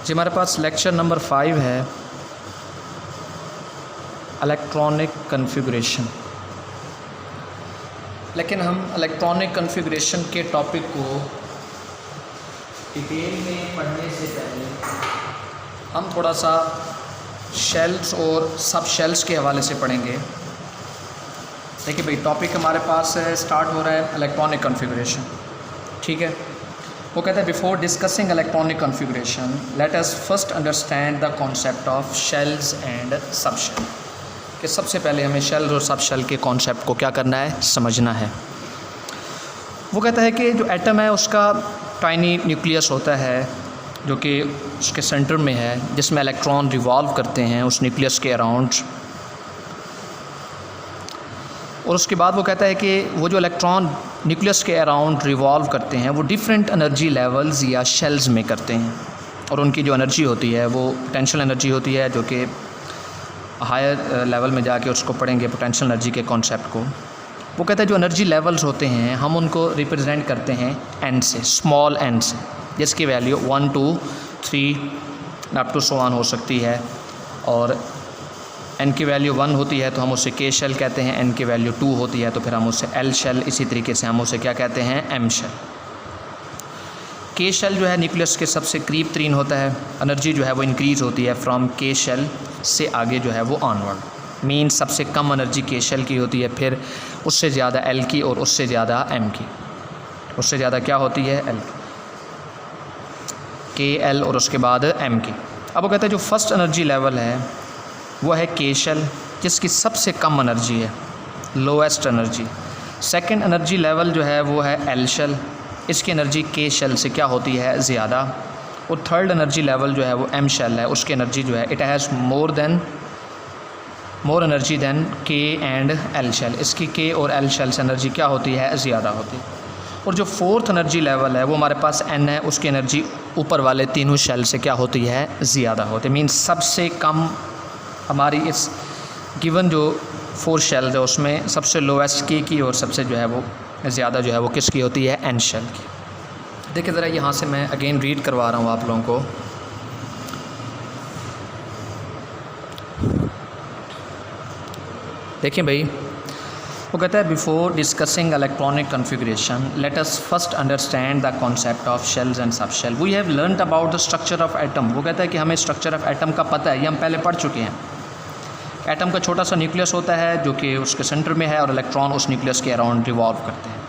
जी हमारे पास lecture number 5 है electronic configuration. लेकिन हम इलेक्ट्रॉनिक कन्फिगरेशन के टॉपिक को डिटेल में पढ़ने से पहले हम थोड़ा सा शेल्स और सब शेल्स के हवाले से पढ़ेंगे। देखिए भाई, टॉपिक हमारे पास स्टार्ट हो रहा है इलेक्ट्रॉनिक कन्फिगरेशन। ठीक है, वो कहता है before discussing electronic configuration let us first understand the concept of shells and sub shell. कि सबसे पहले हमें शेल्स और सब शेल के कॉन्सेप्ट को क्या करना है, समझना है। वो कहता है कि जो एटम है उसका टाइनी न्यूक्लियस होता है जो कि उसके सेंटर में है, जिसमें इलेक्ट्रॉन रिवॉल्व करते हैं उस न्यूक्लियस के अराउंड। और उसके बाद वो कहता है कि वो जो इलेक्ट्रॉन न्यूक्लियस के अराउंड रिवॉल्व करते हैं वो डिफरेंट एनर्जी लेवल्स या शेल्स में करते हैं, और उनकी जो एनर्जी होती है वो पोटेंशियल एनर्जी होती है, जो कि हायर लेवल में जाके उसको पढ़ेंगे पोटेंशियल एनर्जी के कॉन्सेप्ट को। वो कहता है जो एनर्जी लेवल्स होते हैं हम उनको रिप्रेजेंट करते हैं एन से, स्मॉल एन से, जिसकी value 1 2 3 up to so on हो सकती है। और एन की वैल्यू 1 होती है तो हम उसे के शेल कहते हैं, एन की वैल्यू 2 होती है तो फिर हम उसे एल शेल, इसी तरीके से हम उसे क्या कहते हैं, एम शेल। के शेल जो है न्यूक्लियस के सबसे करीब तरीन होता है, एनर्जी जो है वो इंक्रीज़ होती है फ्रॉम के शेल से आगे जो है वो ऑनवर्ड। मीन सबसे कम एनर्जी के शेल की होती है, फिर उससे ज़्यादा एल की, और उससे ज़्यादा एम की। उससे ज़्यादा क्या होती है, एल के एल, और उसके बाद एम की। अब वो कहते हैं जो फर्स्ट एनर्जी लेवल है वो है के शेल, जिसकी सबसे कम एनर्जी है, lowest energy. Second energy level जो है वो है एल शेल, इसकी एनर्जी के शेल से क्या होती है, ज़्यादा। और थर्ड एनर्जी लेवल जो है वो एम शेल है, उसकी एनर्जी जो है it has more energy than K and L shell. इसकी के और एल शेल से एनर्जी क्या होती है, ज़्यादा होती है। और जो फोर्थ एनर्जी लेवल है वो हमारे पास एन है, उसकी एनर्जी ऊपर वाले तीनों शेल से क्या होती है, ज़्यादा होती है। मीन सबसे कम हमारी इस गिवन जो 4 शेल्स है उसमें सबसे लोएस्ट के की और सबसे जो है वो ज़्यादा जो है वो किसकी होती है, एन शेल की। देखिए ज़रा यहाँ से मैं अगेन रीड करवा रहा हूँ आप लोगों को। देखिए भाई, वो कहता है before discussing electronic configuration let us first understand the concept of shells and sub shell. We have learned about the structure of atom. वो कहता है कि हमें स्ट्रक्चर ऑफ एटम का पता है, ये हम पहले पढ़ चुके हैं। एटम का छोटा सा न्यूक्लियस होता है जो कि उसके सेंटर में है, और इलेक्ट्रॉन उस न्यूक्लियस के अराउंड रिवॉल्व करते हैं।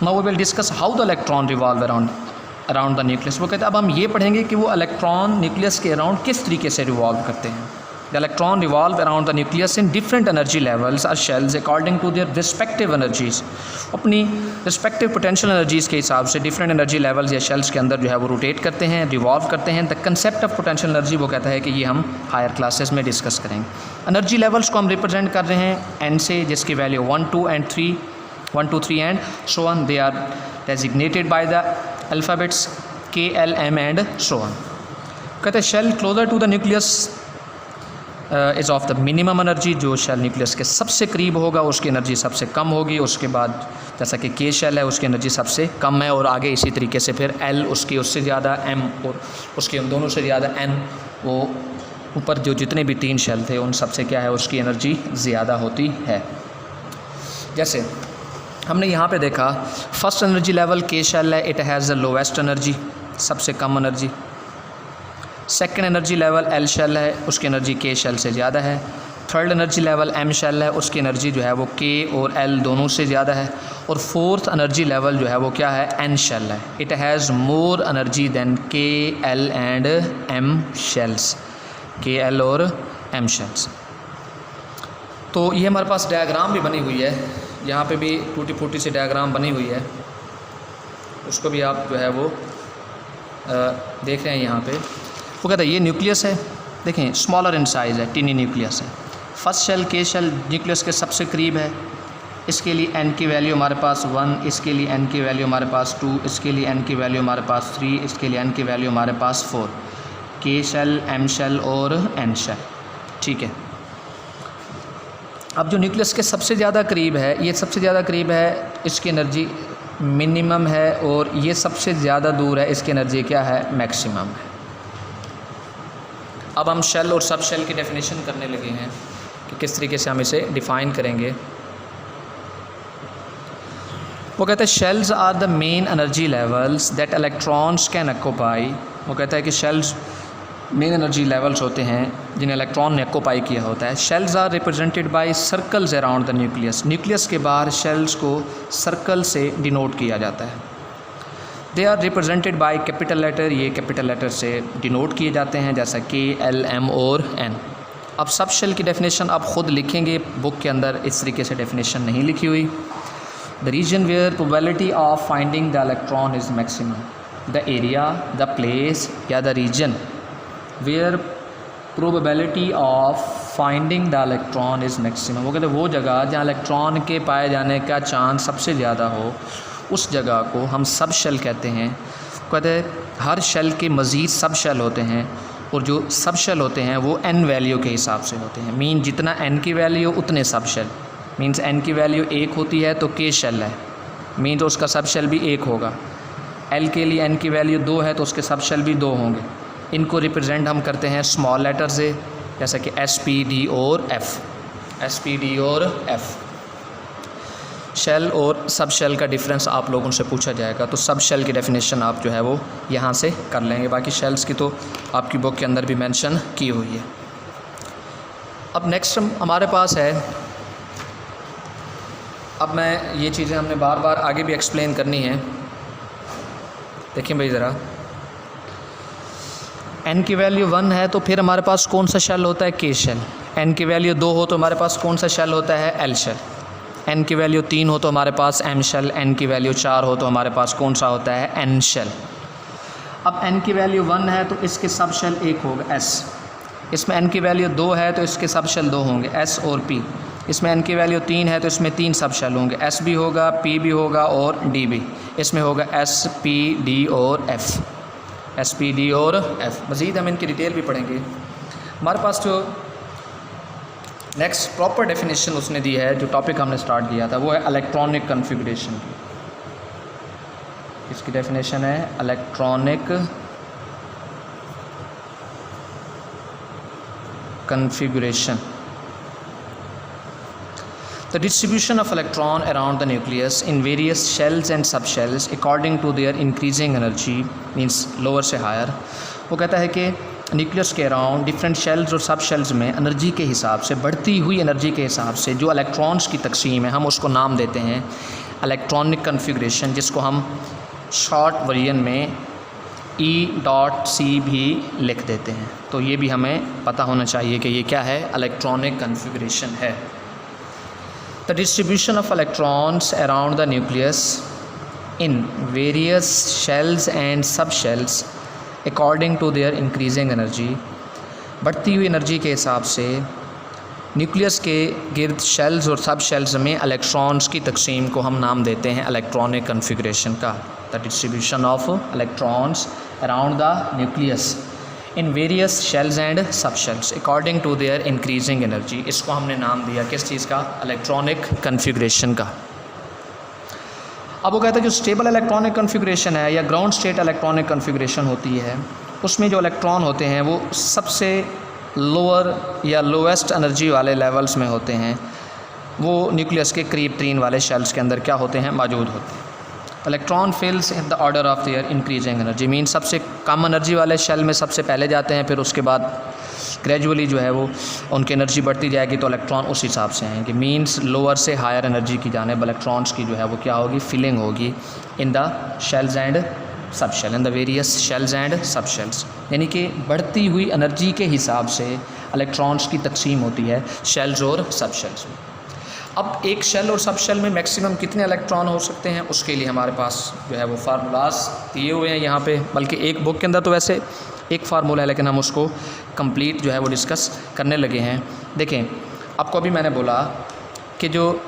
Now we will discuss how the electron revolve around the nucleus. वो कहते हैं अब हम ये पढ़ेंगे कि वो इलेक्ट्रॉन न्यूक्लियस के अराउंड किस तरीके से रिवॉल्व करते हैं। The electron revolve around the nucleus in different energy levels और shells according to their respective energies. अपनी रिस्पेक्टिव पोटेंशियल एनर्जीज़ के हिसाब से डिफरेंट एनर्जी लेवल्स या शेल्स के अंदर जो है वो रोटेट करते हैं, रिवॉल्व करते हैं। The concept of potential energy वो कहता है कि ये हम हायर क्लासेस में डिस्कस करेंगे। एनर्जी लेवल्स को हम रिप्रेजेंट कर रहे हैं एन से, जिसकी value 1 2 3 and so on. They are designated by the alphabets K L M and so on. कहते हैं shell closer to the nucleus is of the minimum energy. जो शेल न्यूक्लियस के सबसे करीब होगा उसकी एनर्जी सबसे कम होगी। उसके बाद जैसा कि के शेल है उसकी एनर्जी सबसे कम है, और आगे इसी तरीके से फिर एल उसकी उससे ज़्यादा, एम और उसके उन दोनों से ज़्यादा, एन वो ऊपर जो जितने भी 3 शेल थे उन सबसे क्या है, उसकी एनर्जी ज़्यादा होती है। जैसे हमने यहाँ पे देखा first energy level K shell है, it has the lowest energy, सबसे कम energy. Second energy level L shell है, उसकी एनर्जी के शेल से ज़्यादा है। Third energy level M shell है, उसकी एनर्जी जो है वो के और एल दोनों से ज़्यादा है। और फोर्थ एनर्जी लेवल जो है वो क्या है, एन शेल है। It has more energy than K L and M shells, K L और एम शेल्स। तो ये हमारे पास डायग्राम भी बनी हुई है, यहाँ पे भी टूटी फूटी सी डायग्राम बनी हुई है, उसको भी आप जो है वो देख रहे हैं यहाँ पे। वो कहता है ये न्यूक्लियस है, देखें स्मॉलर इन साइज़ है, टीनी न्यूक्लियस है। First shell K shell nucleus के सबसे करीब है, इसके लिए एन की वैल्यू हमारे पास 1, इसके लिए एन की वैल्यू हमारे पास 2, इसके लिए एन की वैल्यू हमारे पास 3, इसके लिए एन की वैल्यू हमारे पास 4। के शेल, एम शेल और एन शेल। ठीक है, अब जो न्यूक्लियस के सबसे ज़्यादा करीब है, ये सबसे ज़्यादा करीब है, इसकी एनर्जी मिनिमम है, और ये सबसे ज़्यादा दूर है, इसकी एनर्जी क्या है, मैक्सिमम है। अब हम शेल और सब शेल की डेफिनेशन करने लगे हैं कि किस तरीके से हम इसे डिफ़ाइन करेंगे। वो कहते हैं shells are the main energy levels that electrons can occupy. वो कहता है कि शेल्स मेन एनर्जी लेवल्स होते हैं जिन्हें इलेक्ट्रॉन ने ऑक्यूपाई किया होता है। Shells are represented by circles around the nucleus. Nucleus के बाहर शेल्स को सर्कल से डिनोट किया जाता है। They are represented by capital letter, ये कैपिटल लेटर से डिनोट किए जाते हैं जैसा कि एल, एम और एन। अब सब शेल की डेफिनेशन आप ख़ुद लिखेंगे, बुक के अंदर इस तरीके से डेफिनेशन नहीं लिखी हुई। The region where probability of finding the electron is maximum, the area, the place या the region where probability of finding the electron is maximum. वो कहते हैं वो जगह जहाँ इलेक्ट्रॉन के पाए जाने का चांस सबसे ज़्यादा हो, उस जगह को हम सब शेल कहते हैं। कहते हैं हर शेल के मज़ीद सब शेल होते हैं और जो सब शेल होते हैं वो एन वैल्यू के हिसाब से होते हैं। मीन जितना एन की वैल्यू उतने सब शेल। मीन्स एन की वैल्यू 1 होती है तो के शेल है, मीन्स उसका सब शेल भी 1 होगा। एल के लिए एन की वैल्यू 2 है तो उसके सब शेल भी 2 होंगे। इनको रिप्रेजेंट हम करते हैं स्मॉल लेटर से, जैसा कि एस, पी, डी और एफ़। एस, पी, डी और एफ़। शेल और सब शेल का डिफरेंस आप लोगों से पूछा जाएगा तो सब शेल की डेफिनेशन आप जो है वो यहाँ से कर लेंगे। बाकी शेल्स की तो आपकी बुक के अंदर भी मेंशन की हुई है। अब नेक्स्ट हमारे पास है, अब मैं ये चीज़ें हमने बार बार आगे भी एक्सप्लेन करनी है। देखिए भाई ज़रा, एन की वैल्यू 1 है तो फिर हमारे पास कौन सा शेल होता है? के शेल। एन की वैल्यू 2 हो तो हमारे पास कौन सा शेल होता है? L shell. एन की वैल्यू 3 हो तो हमारे पास एम शेल। एन की वैल्यू 4 हो तो हमारे पास कौन सा होता है? N shell. अब एन की वैल्यू 1 है तो इसके सब शेल 1 होगा, एस। इसमें एन की वैल्यू 2 है तो इसके सब शेल 2 होंगे, एस और पी। इसमें एन की वैल्यू 3 है तो इसमें 3 सब शेल होंगे, एस भी होगा, पी भी होगा और डी भी। इसमें होगा एस, पी, डी और एफ़। एस, पी, डी और एफ़। मज़ीद हम इनकी डिटेल भी पढ़ेंगे। हमारे पास जो नेक्स्ट प्रॉपर डेफिनेशन उसने दी है, जो टॉपिक हमने स्टार्ट किया था, वो है इलेक्ट्रॉनिक कन्फिगरेशन की। इसकी डेफिनेशन है electronic configuration. The distribution of electron around the nucleus in various shells and subshells according to their increasing energy means lower से higher। वो कहता है कि न्यूक्लियस के अराउंड डिफरेंट शेल्स और सब शेल्स में एनर्जी के हिसाब से, बढ़ती हुई एनर्जी के हिसाब से जो इलेक्ट्रॉन्स की तकसीम है, हम उसको नाम देते हैं इलेक्ट्रॉनिक कन्फिगरेशन, जिसको हम शॉर्ट वर्जन में E.C भी लिख देते हैं। तो ये भी हमें पता होना चाहिए कि ये क्या है, इलेक्ट्रॉनिक कन्फिगरेशन है। The distribution of electrons around the nucleus in various shells and subshells according to their increasing energy। बढ़ती हुई एनर्जी के हिसाब से न्यूक्लियस के गिर्द शेल्स और सब शेल्स में इलेक्ट्रॉन्स की तकसीम को हम नाम देते हैं इलेक्ट्रॉनिक कन्फिगरेशन का। The distribution of electrons around the nucleus in various shells and sub shells according to their increasing energy. इसको हमने नाम दिया किस चीज़ का? इलेक्ट्रॉनिक कन्फिगरेशन का। अब वो कहता है जो स्टेबल इलेक्ट्रॉनिक कन्फिगरेशन है या ग्राउंड स्टेट इलेक्ट्रॉनिक कन्फिगरेशन होती है, उसमें जो इलेक्ट्रॉन होते हैं वो सबसे लोअर या लोएस्ट एनर्जी वाले लेवल्स में होते हैं। वो न्यूक्लियस के करीब 3 वाले शेल्स के अंदर क्या होते हैं? मौजूद होते हैं। Electron fills in the order of their increasing energy. Mean सबसे कम एनर्जी वाले शेल में सबसे पहले जाते हैं, फिर उसके बाद ग्रेजुअली जो है वो उनकी एनर्जी बढ़ती जाएगी तो इलेक्ट्रॉन उस हिसाब से आएंगे। मीन्स लोअर से हायर एनर्जी की जानिब इलेक्ट्रॉन्स की जो है वो क्या होगी? फिलिंग होगी in the shells and sub shell, in the various shells and sub shells. यानी कि बढ़ती हुई एनर्जी के हिसाब से इलेक्ट्रॉन्स की तकसीम होती है शेल्स और सब शेल्स में। अब एक शेल और सब शेल में मैक्सिमम कितने इलेक्ट्रॉन हो सकते हैं, उसके लिए हमारे पास जो है वो फार्मूलाज दिए हुए हैं यहाँ पे। बल्कि एक बुक के अंदर तो वैसे एक फार्मूला है, लेकिन हम उसको कंप्लीट जो है वो डिस्कस करने लगे हैं। देखें, आपको अभी मैंने बोला कि जो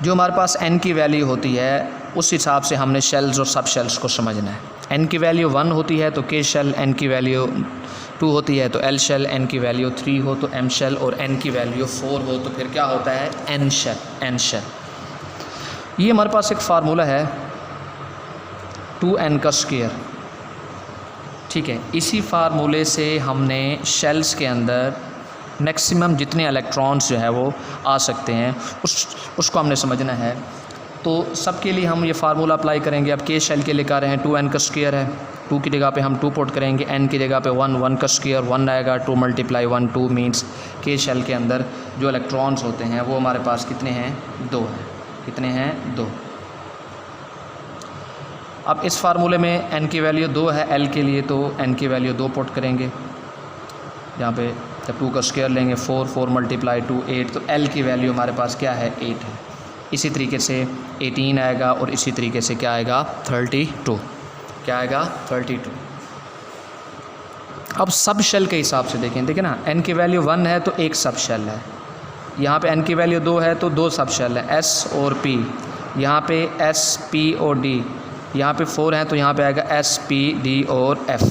हमारे पास n की वैल्यू होती है उस हिसाब से हमने शेल्स और सब शेल्स को समझना है। n की वैल्यू 1 होती है तो k शेल, n की वैल्यू 2 होती है तो L शेल, n की वैल्यू 3 हो तो M शेल और n की वैल्यू 4 हो तो फिर क्या होता है? N shell. ये हमारे पास एक फार्मूला है 2n का स्क्वायर। ठीक है, इसी फार्मूले से हमने शेल्स के अंदर मैक्सिमम जितने इलेक्ट्रॉन्स जो है वो आ सकते हैं उसको हमने समझना है। तो सबके लिए हम ये फार्मूला अप्लाई करेंगे। अब के शेल के लिए कह रहे हैं 2n का स्क्वायर है, 2 की जगह पे हम 2 पुट करेंगे, n की जगह पे 1 का स्क्वायर 1 आएगा, 2 × 1 2 मीन्स के शेल के अंदर जो इलेक्ट्रॉन्स होते हैं वो हमारे पास कितने हैं, 2 हैं। कितने हैं, 2। अब इस फार्मूले में n की वैल्यू 2 है l के लिए, तो n की वैल्यू 2 पुट करेंगे। यहाँ पे जब 2 का स्क्वायर लेंगे 4 × 2 8, तो l की वैल्यू हमारे पास क्या है, 8 है। इसी तरीके से 18 आएगा और इसी तरीके से क्या आएगा, 32। क्या आएगा, 32। अब सब शेल के हिसाब से देखें ना, n की वैल्यू 1 है तो एक सब शेल है, यहाँ पे n की वैल्यू 2 है तो 2 सब शेल है, s और p। यहाँ पे s p और d, यहाँ पे 4 हैं तो यहाँ पे आएगा s p d और f।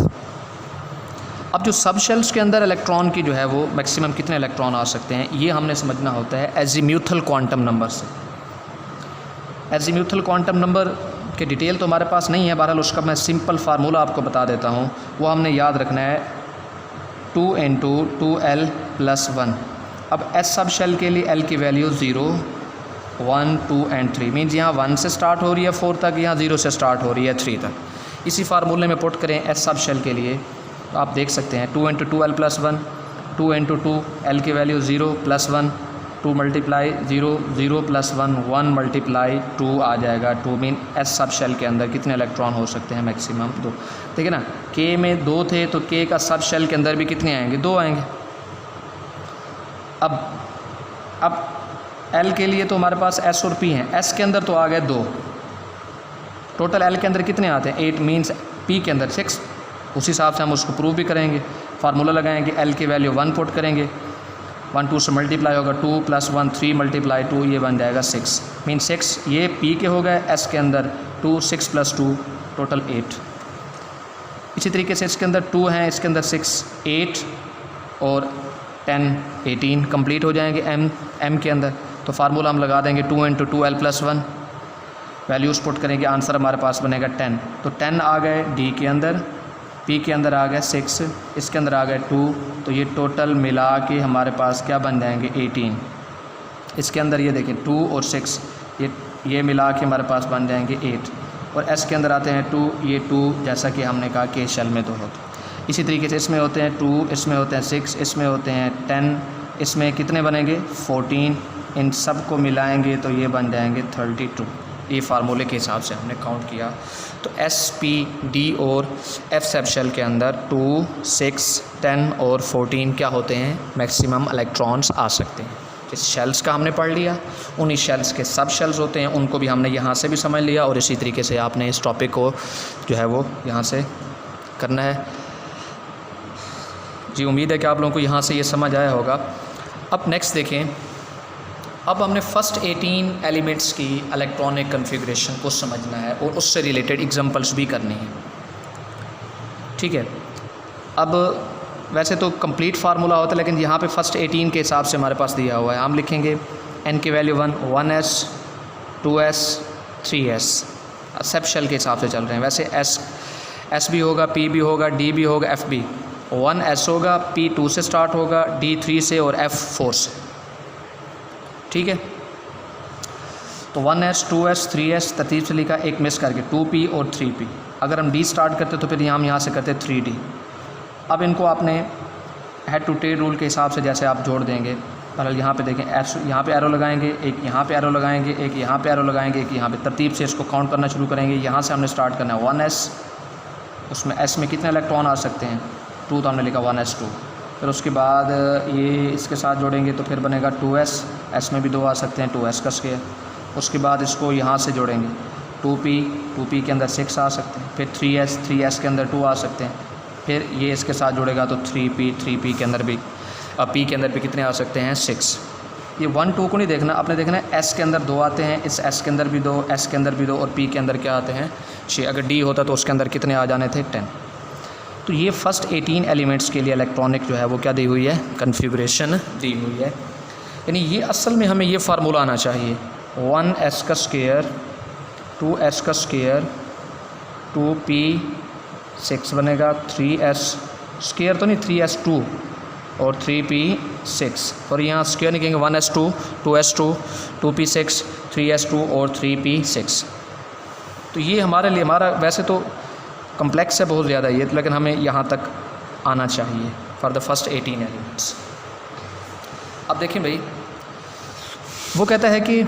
अब जो सब शेल्स के अंदर इलेक्ट्रॉन की जो है वो मैक्सिमम कितने इलेक्ट्रॉन आ सकते हैं, ये हमने समझना होता है एजीम्यूथल क्वांटम नंबर से। एजीम्यूथल क्वांटम नंबर के डिटेल तो हमारे पास नहीं है, बहरहाल उसका मैं सिंपल फार्मूला आपको बता देता हूँ। वो हमने याद रखना है 2 × 2l + 1। अब एस सब शेल के लिए l की वैल्यू 0 1 2 एंड 3 मीन्स यहाँ 1 से स्टार्ट हो रही है 4 तक, यहाँ 0 से स्टार्ट हो रही है 3 तक। इसी फार्मूले में पुट करें एस सब शेल के लिए, तो आप देख सकते हैं 2 × 2l + 1, 2 × 2 l की वैल्यू 0 + 1, 2 × 0 0 + 1 1 × 2 आ जाएगा 2। मीन एस सब शेल के अंदर कितने इलेक्ट्रॉन हो सकते हैं, मैक्सिमम 2। ठीक है ना, के में 2 थे तो के का सब शेल के अंदर भी कितने आएंगे, 2 आएंगे। अब एल के लिए तो हमारे पास एस और पी हैं, एस के अंदर तो आ गए 2, टोटल एल के अंदर कितने आते हैं, 8 मीन्स पी के अंदर 6। उस हिसाब से हम उसको प्रूव भी करेंगे, फार्मूला लगाएंगे, एल की वैल्यू 1 पुट करेंगे, 1 2 से मल्टीप्लाई होगा 2 + 1 3 × 2, ये बन जाएगा 6। मीन 6 ये पी के हो गए, एस के अंदर 2 6 + 2 टोटल 8। इसी तरीके से इसके अंदर 2 हैं, इसके अंदर 6 8 और 10 18 कंप्लीट हो जाएंगे एम के अंदर। तो फार्मूला हम लगा देंगे 2 × 2l + 1, वैल्यूज़ पुट करेंगे, आंसर हमारे पास बनेगा 10। तो 10 आ गए डी के अंदर, पी के अंदर आ गया 6, इसके अंदर आ गए 2, तो ये टोटल मिला के हमारे पास क्या बन जाएंगे, 18। इसके अंदर ये देखें 2 और 6, ये मिला के हमारे पास बन जाएंगे 8। और एस के अंदर आते हैं 2, ये 2 जैसा कि हमने कहा कि शेल में 2 होते। इसी तरीके से इसमें होते हैं 2, इसमें होते हैं 6, इसमें होते हैं 10, इसमें कितने बनेंगे 14। इन सब को मिलाएंगे तो ये बन जाएंगे 32। ये फार्मूले के हिसाब से हमने काउंट किया। तो एस पी डी और एफ सब शेल के अंदर 2 6 10 और 14 क्या होते हैं, मैक्सिमम इलेक्ट्रॉन्स आ सकते हैं। जिस शेल्स का हमने पढ़ लिया, उन्हीं शेल्स के सब शेल्स होते हैं, उनको भी हमने यहाँ से भी समझ लिया। और इसी तरीके से आपने इस टॉपिक को जो है वो यहाँ से करना है। जी उम्मीद है कि आप लोगों को यहाँ से ये समझ आया होगा। अब नेक्स्ट देखें, अब हमने फर्स्ट 18 एलिमेंट्स की इलेक्ट्रॉनिक कन्फिग्रेशन को समझना है और उससे रिलेटेड एग्जांपल्स भी करनी है। ठीक है, अब वैसे तो कंप्लीट फार्मूला होता है, लेकिन यहाँ पे फर्स्ट 18 के हिसाब से हमारे पास दिया हुआ है। हम लिखेंगे n की वैल्यू 1s 2s 3s, सब शेल के हिसाब से चल रहे हैं। वैसे s भी होगा, p भी होगा, d भी होगा, f भी। 1s होगा, p 2 से स्टार्ट होगा, d 3 से और f 4 से। ठीक है, तो 1s 2s 3s तरतीब से लिखा, एक मिस करके 2p और 3p। अगर हम d स्टार्ट करते तो फिर हम यहाँ से करते 3d। अब इनको आपने हेड टू टेल रूल के हिसाब से जैसे आप जोड़ देंगे। पहले यहाँ पे देखें, यहाँ पे एरो लगाएंगे, एक यहाँ पे एरो लगाएंगे, एक यहाँ पे एरो लगाएंगे, एक यहाँ पे, तरतीब से इसको काउंट करना शुरू करेंगे। यहाँ से हमने स्टार्ट करना है 1s, उसमें s में कितने इलेक्ट्रॉन आ सकते हैं, 2, तो हमने लिखा 1s2। फिर उसके बाद ये इसके साथ जोड़ेंगे तो फिर बनेगा 2s, s में भी 2 आ सकते हैं, 2s का स्क्वायर। उसके बाद इसको यहाँ से जोड़ेंगे 2p के अंदर 6 आ सकते हैं, फिर 3s के अंदर 2 आ सकते हैं, फिर ये इसके साथ जुड़ेगा तो 3p के अंदर भी, अब p के अंदर भी कितने आ सकते हैं 6। ये 1 2 को नहीं देखना, आपने देखना है s के अंदर 2 आते हैं, इस s के अंदर भी 2, s के अंदर भी 2 और p के अंदर क्या आते हैं 6। अगर d होता तो उसके अंदर कितने आ जाने थे 10। तो ये फर्स्ट 18 एलिमेंट्स के लिए इलेक्ट्रॉनिक जो है वो क्या दी हुई है, कन्फिग्रेशन दी हुई है। यानी ये असल में हमें ये फार्मूला आना चाहिए, 1s का स्क्वायर 2s का स्क्वायर 2p 6 बनेगा, 3s स्क्वायर तो नहीं, 3s2 और 3p6, और यहाँ स्क्वायर निकलेंगे 1s2, 2s2, 2p6, 3s2 और 3p6। तो ये हमारे लिए, हमारा वैसे तो कम्प्लेक्स है बहुत ज़्यादा ये, लेकिन हमें यहाँ तक आना चाहिए फॉर द फर्स्ट 18 एलिमेंट्स। अब देखें भाई, वो कहता है कि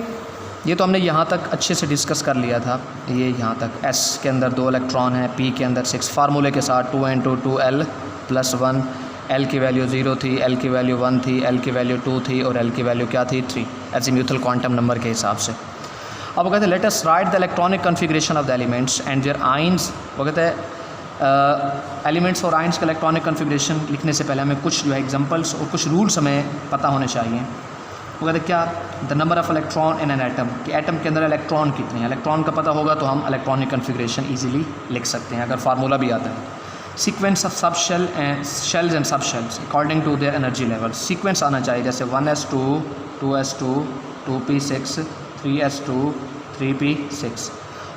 ये तो हमने यहाँ तक अच्छे से डिस्कस कर लिया था, ये यहाँ तक s के अंदर 2 इलेक्ट्रॉन हैं, p के अंदर 6, फार्मूले के साथ 2n2 2l + 1, l की वैल्यू 0 थी, l की वैल्यू 1 थी, l की वैल्यू 2 थी और l की वैल्यू क्या थी 3, एज़ीम्यूथल क्वांटम नंबर के हिसाब से। अब वो कहते हैं let us write the electronic configuration of the elements and their ions. वो कहते हैं एलिमेंट्स और आयंस का इलेक्ट्रॉनिक कन्फिग्रेशन लिखने से पहले हमें कुछ जो है एग्जांपल्स और कुछ रूल्स हमें पता होने चाहिए। वो कहते हैं क्या, the number of electron in an atom, कि एटम के अंदर इलेक्ट्रॉन कितने हैं, इलेक्ट्रॉन का पता होगा तो हम इलेक्ट्रॉनिक कन्फिग्रेशन ईजिली लिख सकते हैं अगर फार्मूला भी आता है। Sequence of sub shell and shells and sub shells according to their energy level, sequence आना चाहिए जैसे 1s2 2s2 2p6 3s2 3p6,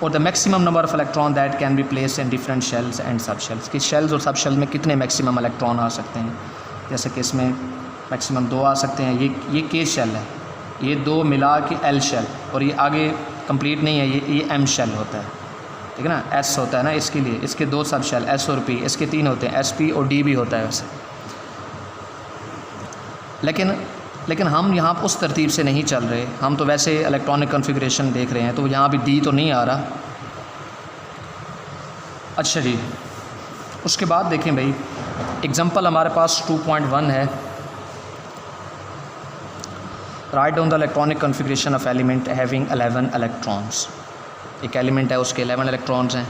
और the maximum number of electron that can be place in different shells and sub shells, कि shells और sub shell में कितने maximum electron आ सकते हैं। जैसे कि इसमें मैक्सिमम 2 आ सकते हैं, ये के शेल है, ये 2 मिला के एल शेल, और ये आगे कंप्लीट नहीं है, ये एम शेल होता है, ठीक है ना, एस होता है ना इसके लिए, इसके 2 सब शेल एस और पी, इसके 3 होते हैं, एस पी और डी भी होता है वैसे। लेकिन हम यहाँ उस तरतीब से नहीं चल रहे, हम तो वैसे इलेक्ट्रॉनिक कन्फिग्रेशन देख रहे हैं, तो यहाँ भी डी तो नहीं आ रहा। अच्छा जी, उसके बाद देखें भाई, एग्जांपल हमारे पास 2.1 है, write down the electronic configuration of element having 11 electrons. एक एलिमेंट है उसके 11 इलेक्ट्रॉन्स हैं।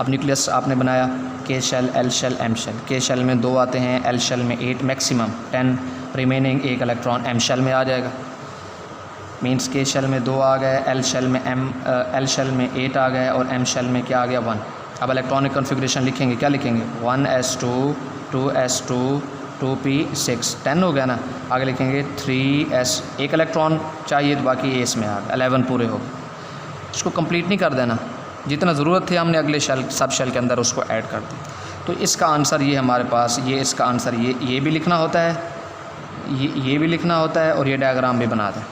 अब न्यूक्लियस आपने बनाया K shell, L shell, M shell, K shell में 2 आते हैं, एल शेल में 8, maximum 10, remaining 1 electron M shell में आ जाएगा, मींस के शेल में 2 आ गए, एल शेल में 8 आ गए और एम शेल में क्या आ गया 1। अब इलेक्ट्रॉनिक कन्फिग्रेशन लिखेंगे, क्या लिखेंगे 1s2 2s2 2p6, 10 हो गया ना, आगे लिखेंगे 3s, 1 इलेक्ट्रॉन चाहिए तो बाकी एस में आ गया, 11 पूरे हो गए। इसको कंप्लीट नहीं कर देना, जितना ज़रूरत थी हमने अगले शेल सब शेल के अंदर उसको ऐड कर दी। तो इसका आंसर ये हमारे पास, ये इसका आंसर ये भी लिखना होता है, ये भी लिखना होता है और ये डायग्राम भी बना दें।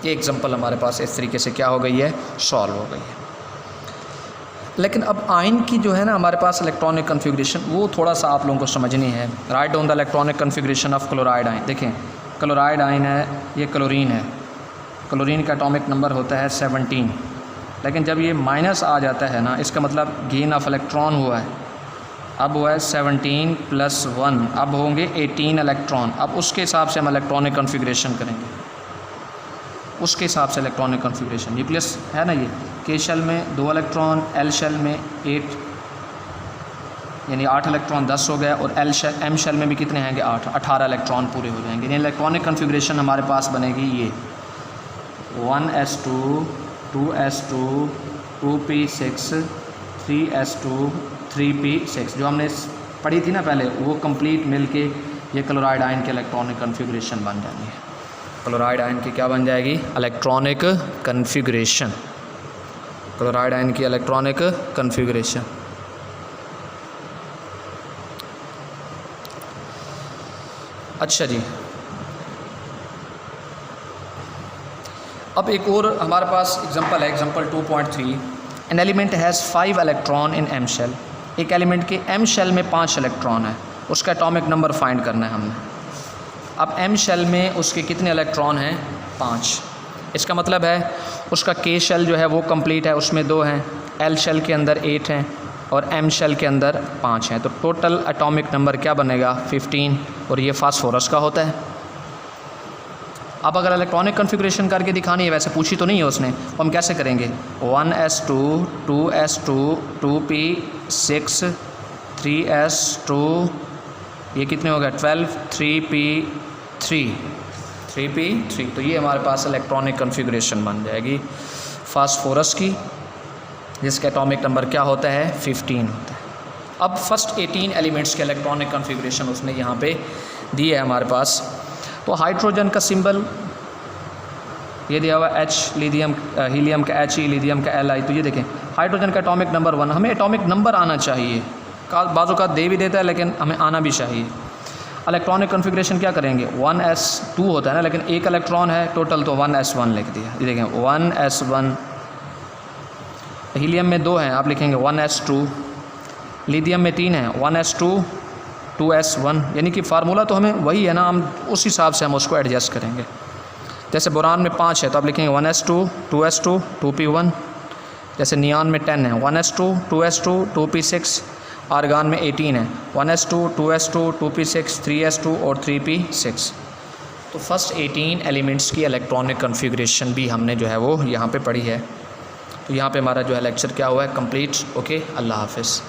ये एग्जांपल हमारे पास इस तरीके से क्या हो गई है, सॉल्व हो गई है। लेकिन अब आयन की जो है ना हमारे पास इलेक्ट्रॉनिक कन्फिग्रेशन, वो थोड़ा सा आप लोगों को समझनी है। Write down the electronic configuration of chloride ion. देखें क्लोराइड आयन है, ये क्लोरीन है, क्लोरीन का एटॉमिक नंबर होता है 17, लेकिन जब ये माइनस आ जाता है ना, इसका मतलब गेन ऑफ इलेक्ट्रॉन हुआ है। अब हुआ है 17 + 1, अब होंगे 18 इलेक्ट्रॉन। अब उसके हिसाब से हम इलेक्ट्रॉनिक कन्फिग्रेशन करेंगे, उसके हिसाब से इलेक्ट्रॉनिक कन्फिग्रेशन। न्यूक्लियस है ना, ये के शेल में 2 इलेक्ट्रॉन, एल शेल में 8, यानी 8 इलेक्ट्रॉन 10 हो गए, और एम शेल में भी कितने आएंगे 8, 18 इलेक्ट्रॉन पूरे हो जाएंगे। यानी इलेक्ट्रॉनिक कन्फिग्रेशन हमारे पास बनेगी ये 1s2 2s2 2p6 3s2 3p6, जो हमने पढ़ी थी ना पहले, वो कंप्लीट मिलके ये क्लोराइड आयन के इलेक्ट्रॉनिक कन्फिग्रेशन बन जाएंगे। क्लोराइड आयन की क्या बन जाएगी, इलेक्ट्रॉनिक कन्फिग्रेशन, क्लोराइड आयन की इलेक्ट्रॉनिक कन्फिग्रेशन। अच्छा जी, अब एक और हमारे पास एग्जांपल है, example 2.3। An element has 5 electron in M shell. एक एलिमेंट के एम शेल में 5 इलेक्ट्रॉन है, उसका एटॉमिक नंबर फाइंड करना है हमने। अब एम शेल में उसके कितने इलेक्ट्रॉन हैं, 5। इसका मतलब है उसका के शेल जो है वो कंप्लीट है, उसमें 2 हैं, एल शेल के अंदर 8 हैं और एम शेल के अंदर 5 हैं। तो टोटल एटॉमिक नंबर क्या बनेगा 15, और ये फास्फोरस का होता है। अब अगर इलेक्ट्रॉनिक कन्फिग्रेशन करके दिखानी है, वैसे पूछी तो नहीं है उसने, तो हम कैसे करेंगे 1s2 2s2 2p6 3s2, ये कितने हो गए 12 3p3, तो ये हमारे पास इलेक्ट्रॉनिक कन्फिग्रेशन बन जाएगी फास्फोरस की, जिसका एटॉमिक नंबर क्या होता है 15 होता है। अब फर्स्ट 18 एलिमेंट्स के इलेक्ट्रॉनिक कन्फिग्रेशन उसने यहाँ पे दी है हमारे पास। तो हाइड्रोजन का सिंबल ये दिया हुआ H, हीलियम का He, लिथियम का Li। तो ये देखें हाइड्रोजन का एटॉमिक नंबर 1, हमें एटॉमिक नंबर आना चाहिए, बाज़ों का दे भी देता है लेकिन हमें आना भी चाहिए। इलेक्ट्रॉनिक कॉन्फ़िगरेशन क्या करेंगे, 1s2 होता है ना, लेकिन एक इलेक्ट्रॉन है टोटल, तो 1s1 लिख दिया। ये देखें 1s1। हीलियम में 2 हैं, आप लिखेंगे 1s2। लिथियम में 3 हैं, 1s2 2s1। यानी कि फार्मूला तो हमें वही है ना, हम उस हिसाब से हम उसको एडजस्ट करेंगे। जैसे बोरान में 5 है तो आप लिखेंगे 1s2 2s2 2p1। जैसे नियान में 10 है, 1s2 2s2 2p6। आर्गान में 18 है, 1s2 2s2 2p6 3s2 और 3p6। तो फर्स्ट 18 एलिमेंट्स की इलेक्ट्रॉनिक कॉन्फ़िगरेशन भी हमने जो है वो यहाँ पे पढ़ी है। तो यहाँ पे हमारा जो है लेक्चर क्या हुआ है, कंप्लीट। ओके, अल्लाह हाफ़िज़।